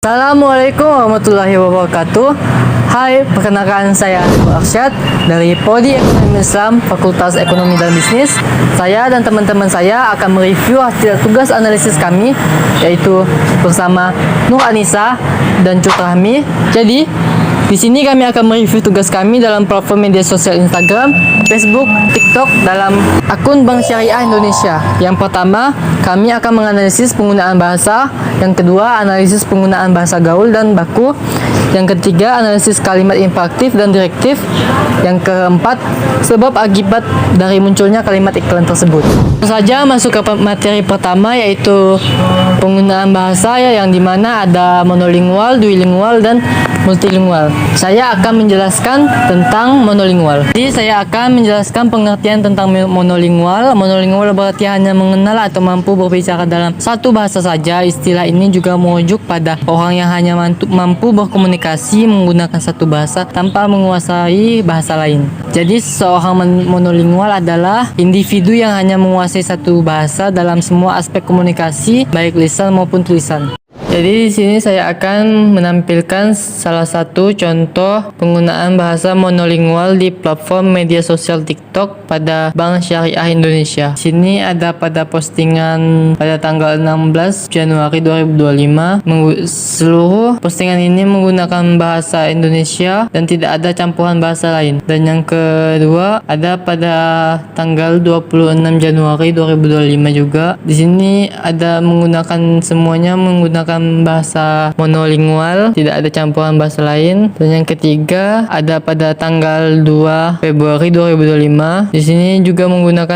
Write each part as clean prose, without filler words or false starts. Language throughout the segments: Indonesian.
Assalamualaikum warahmatullahi wabarakatuh. Hai, perkenalkan saya Anwar Arsyad dari Prodi Ekonomi Islam Fakultas Ekonomi dan Bisnis. Saya dan teman-teman saya akan mereview hasil tugas analisis kami, yaitu bersama Nur Anissa dan Cut Rahmi. Jadi, di sini kami akan mereview tugas kami dalam platform media sosial Instagram, Facebook, TikTok dalam akun Bank Syariah Indonesia. Yang pertama, kami akan menganalisis penggunaan bahasa. Yang kedua, analisis penggunaan bahasa gaul dan baku. Yang ketiga, analisis kalimat imperatif dan direktif. Yang keempat, sebab akibat dari munculnya kalimat iklan tersebut. Langsung saja masuk ke materi pertama, yaitu penggunaan bahasa yang dimana ada monolingual, duilingual, dan multilingual. Saya akan menjelaskan tentang monolingual. Jadi saya akan menjelaskan pengertian tentang monolingual. Monolingual berarti hanya mengenal atau mampu berbicara dalam satu bahasa saja. Istilah ini juga merujuk pada orang yang hanya mampu berkomunikasi menggunakan satu bahasa tanpa menguasai bahasa lain. Jadi seorang monolingual adalah individu yang hanya menguasai satu bahasa dalam semua aspek komunikasi, baik lisan maupun tulisan. Jadi di sini saya akan menampilkan salah satu contoh penggunaan bahasa monolingual di platform media sosial TikTok pada Bank Syariah Indonesia. Di sini ada pada postingan pada tanggal 16 Januari 2025. Seluruh postingan ini menggunakan bahasa Indonesia dan tidak ada campuran bahasa lain. Dan yang kedua ada pada tanggal 26 Januari 2025 juga. Di sini ada semuanya menggunakan bahasa monolingual, tidak ada campuran bahasa lain. Dan yang ketiga ada pada tanggal 2 Februari 2025. Di sini juga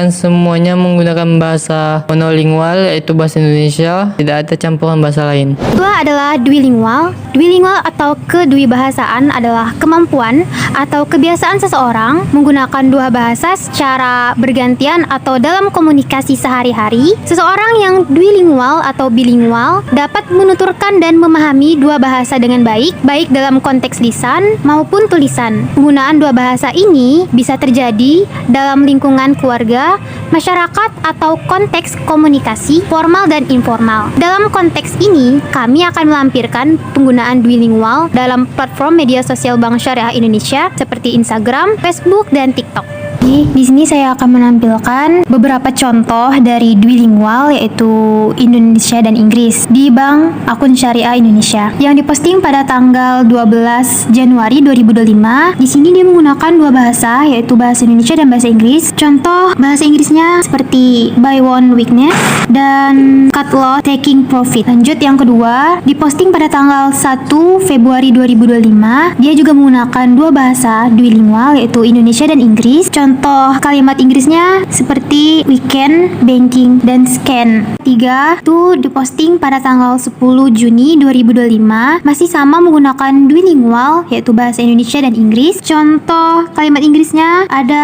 semuanya menggunakan bahasa monolingual, yaitu bahasa Indonesia, tidak ada campuran bahasa lain. Kedua adalah duilingual. Duilingual atau kedui-bahasaan adalah kemampuan atau kebiasaan seseorang menggunakan dua bahasa secara bergantian atau dalam komunikasi sehari-hari. Seseorang yang duilingual atau bilingual dapat menuturkan dan memahami dua bahasa dengan baik dalam konteks lisan maupun tulisan. Penggunaan dua bahasa ini bisa terjadi dalam lingkungan keluarga, masyarakat, atau konteks komunikasi formal dan informal. Dalam konteks ini, kami akan melampirkan penggunaan duilingual dalam platform media sosial Bank Syariah Indonesia seperti Instagram, Facebook, dan TikTok. Di sini saya akan menampilkan beberapa contoh dari duilingual, yaitu Indonesia dan Inggris di Bank Akun Syariah Indonesia yang diposting pada tanggal 12 Januari 2025. Di sini dia menggunakan dua bahasa, yaitu bahasa Indonesia dan bahasa Inggris. Contoh bahasa Inggrisnya seperti buy one weakness dan cut loss taking profit. Lanjut yang kedua, diposting pada tanggal 1 Februari 2025. Dia juga menggunakan dua bahasa duilingual, yaitu Indonesia dan Inggris. Contoh kalimat Inggrisnya seperti weekend, banking, dan scan. 3 itu diposting pada tanggal 10 Juni 2025. Masih sama menggunakan duilingual, yaitu bahasa Indonesia dan Inggris. Contoh kalimat Inggrisnya ada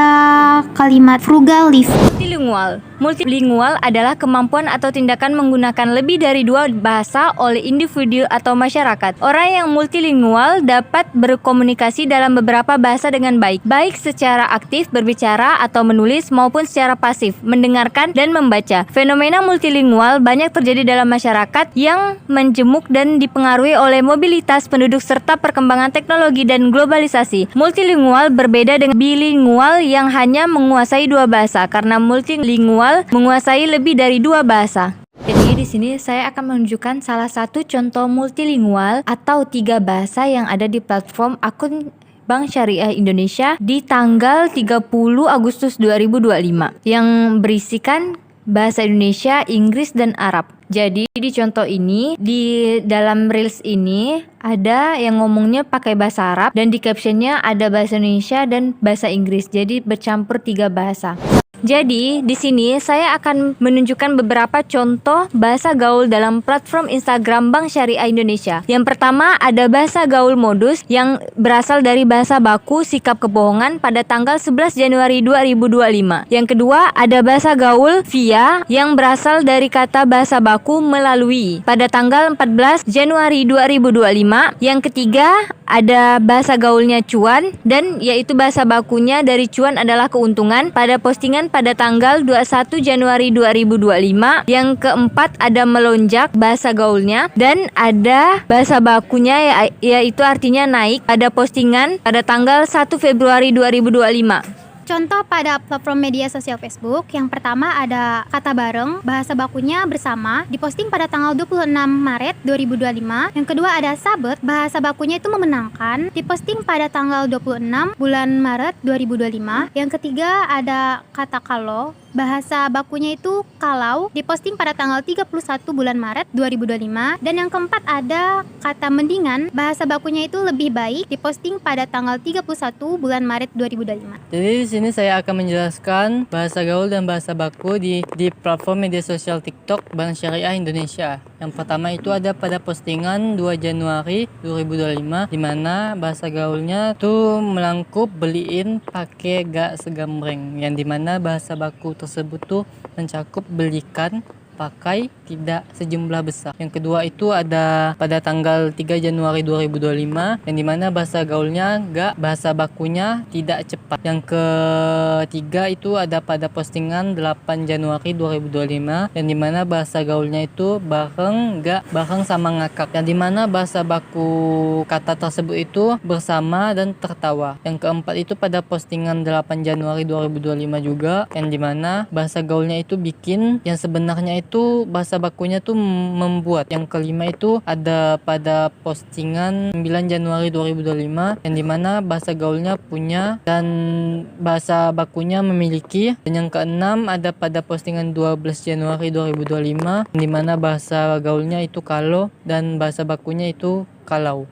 kalimat frugal live. Multilingual adalah kemampuan atau tindakan menggunakan lebih dari dua bahasa oleh individu atau masyarakat. Orang yang multilingual dapat berkomunikasi dalam beberapa bahasa dengan baik secara aktif berbicara atau menulis maupun secara pasif mendengarkan dan membaca. Fenomena multilingual banyak terjadi dalam masyarakat yang menjemuk dan dipengaruhi oleh mobilitas penduduk serta perkembangan teknologi dan globalisasi. Multilingual berbeda dengan bilingual yang hanya menguasai dua bahasa, karena multilingual menguasai lebih dari dua bahasa. Jadi di sini saya akan menunjukkan salah satu contoh multilingual atau tiga bahasa yang ada di platform akun Bank Syariah Indonesia di tanggal 30 Agustus 2025 yang berisikan bahasa Indonesia, Inggris, dan Arab. Jadi di contoh ini, di dalam reels ini ada yang ngomongnya pakai bahasa Arab dan di captionnya ada bahasa Indonesia dan bahasa Inggris. Jadi bercampur tiga bahasa. Jadi di sini saya akan menunjukkan beberapa contoh bahasa gaul dalam platform Instagram Bank Syariah Indonesia. Yang pertama ada bahasa gaul modus yang berasal dari bahasa baku sikap kebohongan pada tanggal 11 Januari 2025. Yang kedua ada bahasa gaul via yang berasal dari kata bahasa baku melalui pada tanggal 14 Januari 2025. Yang ketiga ada bahasa gaulnya cuan, dan yaitu bahasa bakunya dari cuan adalah keuntungan pada postingan dilakukan pada tanggal 21 Januari 2025. Yang keempat ada melonjak bahasa gaulnya, dan ada bahasa bakunya yaitu artinya naik pada postingan pada tanggal 1 Februari 2025. Contoh pada platform media sosial Facebook, yang pertama ada kata bareng, bahasa bakunya bersama, diposting pada tanggal 26 Maret 2025. Yang kedua ada sabet, bahasa bakunya itu memenangkan, diposting pada tanggal 26 bulan Maret 2025. Yang ketiga ada kata kalau, bahasa bakunya itu kalau, diposting pada tanggal 31 bulan Maret 2025. Dan yang keempat ada kata mendingan, bahasa bakunya itu lebih baik, diposting pada tanggal 31 bulan Maret 2025. Jadi di sini saya akan menjelaskan bahasa gaul dan bahasa baku di platform media sosial TikTok Bank Syariah Indonesia. Yang pertama itu ada pada postingan 2 Januari 2025, di mana bahasa gaulnya tuh melangkup beliin pakai gak segambreng, yang dimana bahasa baku tersebut tuh mencakup belikan pakai tidak sejumlah besar. Yang kedua itu ada pada tanggal 3 Januari 2025, yang dimana bahasa gaulnya gak, bahasa bakunya tidak cepat. Yang ketiga itu ada pada postingan 8 Januari 2025, yang dimana bahasa gaulnya itu bareng gak, bareng sama ngakak, yang dimana bahasa baku kata tersebut itu bersama dan tertawa. Yang keempat itu pada postingan 8 Januari 2025 juga, yang dimana bahasa gaulnya itu bikin, yang sebenarnya itu bahasa bakunya tuh membuat. Yang kelima itu ada pada postingan 9 Januari 2025, yang dimana bahasa gaulnya punya dan bahasa bakunya memiliki. Dan yang keenam ada pada postingan 12 Januari 2025, yang dimana bahasa gaulnya itu kalau dan bahasa bakunya itu kalau.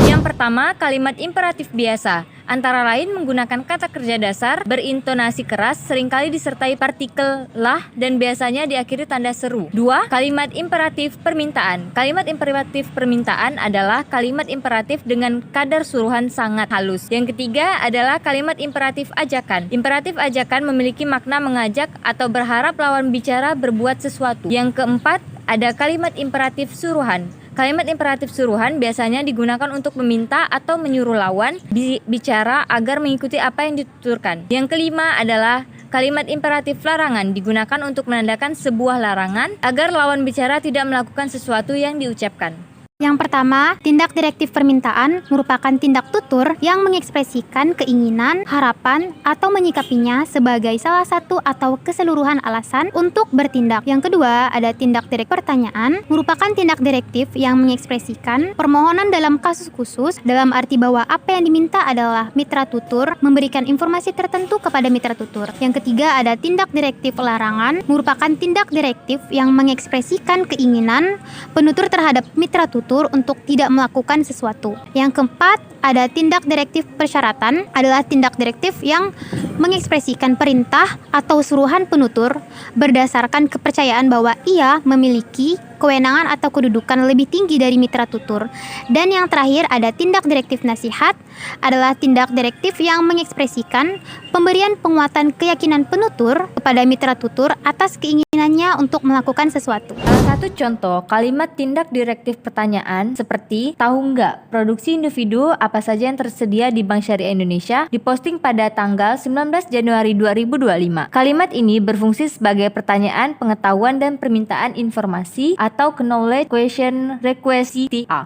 Yang pertama, kalimat imperatif biasa, antara lain menggunakan kata kerja dasar, berintonasi keras, seringkali disertai partikel lah, dan biasanya diakhiri tanda seru. 2. Kalimat imperatif permintaan. Kalimat imperatif permintaan adalah kalimat imperatif dengan kadar suruhan sangat halus. Yang ketiga adalah kalimat imperatif ajakan. Imperatif ajakan memiliki makna mengajak atau berharap lawan bicara berbuat sesuatu. Yang keempat ada kalimat imperatif suruhan. Kalimat imperatif suruhan biasanya digunakan untuk meminta atau menyuruh lawan bicara agar mengikuti apa yang dituturkan. Yang kelima adalah kalimat imperatif larangan, digunakan untuk menandakan sebuah larangan agar lawan bicara tidak melakukan sesuatu yang diucapkan. Yang pertama, tindak direktif permintaan merupakan tindak tutur yang mengekspresikan keinginan, harapan, atau menyikapinya sebagai salah satu atau keseluruhan alasan untuk bertindak. Yang kedua, ada tindak direktif pertanyaan, merupakan tindak direktif yang mengekspresikan permohonan dalam kasus khusus, dalam arti bahwa apa yang diminta adalah mitra tutur memberikan informasi tertentu kepada mitra tutur. Yang ketiga, ada tindak direktif larangan, merupakan tindak direktif yang mengekspresikan keinginan penutur terhadap mitra tutur untuk tidak melakukan sesuatu. Yang keempat, ada tindak direktif persyaratan, adalah tindak direktif yang mengekspresikan perintah atau suruhan penutur berdasarkan kepercayaan bahwa ia memiliki kewenangan atau kedudukan lebih tinggi dari mitra tutur. Dan yang terakhir ada tindak direktif nasihat, adalah tindak direktif yang mengekspresikan pemberian penguatan keyakinan penutur kepada mitra tutur atas keinginannya untuk melakukan sesuatu. Salah satu contoh kalimat tindak direktif pertanyaan seperti tahu nggak produksi individu apa saja yang tersedia di Bank Syariah Indonesia diposting pada tanggal 19 Januari 2025. Kalimat ini berfungsi sebagai pertanyaan, pengetahuan, dan permintaan informasi atau knowledge question request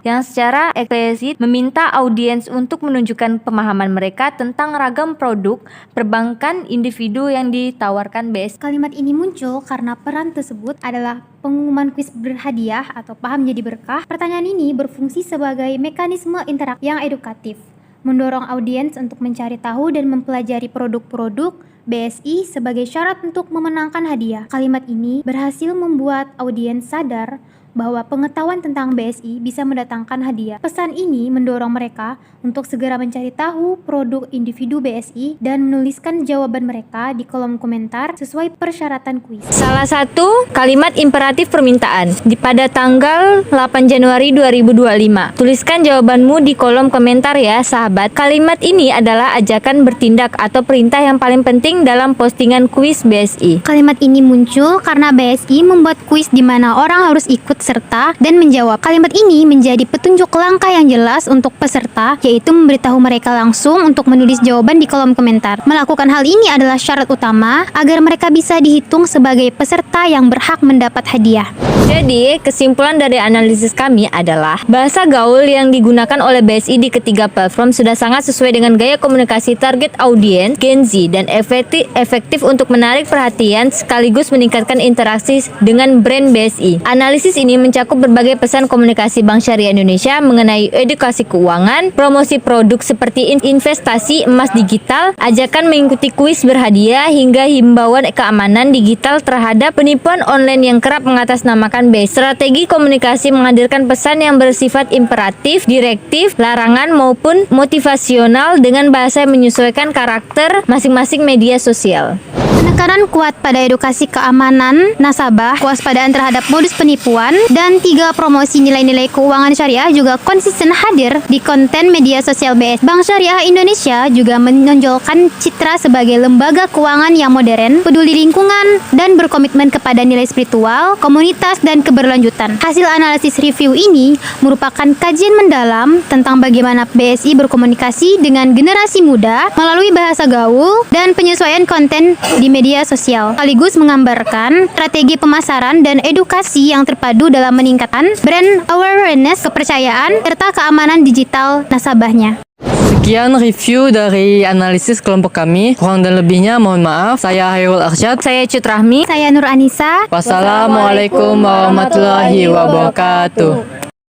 yang secara eksplisit meminta audiens untuk menunjukkan pemahaman mereka tentang ragam produk perbankan individu yang ditawarkan BSI. Kalimat ini muncul karena peran tersebut adalah pengumuman kuis berhadiah atau paham jadi berkah. Pertanyaan ini berfungsi sebagai mekanisme interaksi yang edukatif, mendorong audiens untuk mencari tahu dan mempelajari produk-produk BSI sebagai syarat untuk memenangkan hadiah. Kalimat ini berhasil membuat audiens sadar bahwa pengetahuan tentang BSI bisa mendatangkan hadiah. Pesan ini mendorong mereka untuk segera mencari tahu produk individu BSI dan menuliskan jawaban mereka di kolom komentar sesuai persyaratan kuis. Salah satu kalimat imperatif permintaan pada tanggal 8 Januari 2025. Tuliskan jawabanmu di kolom komentar ya, sahabat. Kalimat ini adalah ajakan bertindak atau perintah yang paling penting dalam postingan kuis BSI. Kalimat ini muncul karena BSI membuat kuis di mana orang harus ikut serta dan menjawab. Kalimat ini menjadi petunjuk langkah yang jelas untuk peserta, yaitu memberitahu mereka langsung untuk menulis jawaban di kolom komentar. Melakukan hal ini adalah syarat utama agar mereka bisa dihitung sebagai peserta yang berhak mendapat hadiah. Jadi, kesimpulan dari analisis kami adalah bahasa gaul yang digunakan oleh BSI di ketiga platform sudah sangat sesuai dengan gaya komunikasi target audiens Gen Z dan efektif untuk menarik perhatian sekaligus meningkatkan interaksi dengan brand BSI. Analisis ini mencakup berbagai pesan komunikasi Bank Syariah Indonesia mengenai edukasi keuangan, promosi produk seperti investasi emas digital, ajakan mengikuti kuis berhadiah, hingga himbauan keamanan digital terhadap penipuan online yang kerap mengatasnamakan BSI. Strategi komunikasi menghadirkan pesan yang bersifat imperatif, direktif, larangan maupun motivasional dengan bahasa yang menyesuaikan karakter masing-masing media sosial. Penekanan kuat pada edukasi keamanan nasabah, kewaspadaan terhadap modus penipuan, dan 3 promosi nilai-nilai keuangan syariah juga konsisten hadir di konten media sosial BSI. Bank Syariah Indonesia juga menonjolkan citra sebagai lembaga keuangan yang modern, peduli lingkungan, dan berkomitmen kepada nilai spiritual, komunitas, dan keberlanjutan. Hasil analisis review ini merupakan kajian mendalam tentang bagaimana BSI berkomunikasi dengan generasi muda melalui bahasa gaul dan penyesuaian konten di media sosial, sekaligus menggambarkan strategi pemasaran dan edukasi yang terpadu dalam meningkatkan brand awareness, kepercayaan, serta keamanan digital nasabahnya. Sekian review dari analisis kelompok kami. Kurang dan lebihnya mohon maaf. Saya Hairul Arsyad. Saya Cut Rahmi. Saya Nur Anissa. Wassalamualaikum warahmatullahi wabarakatuh.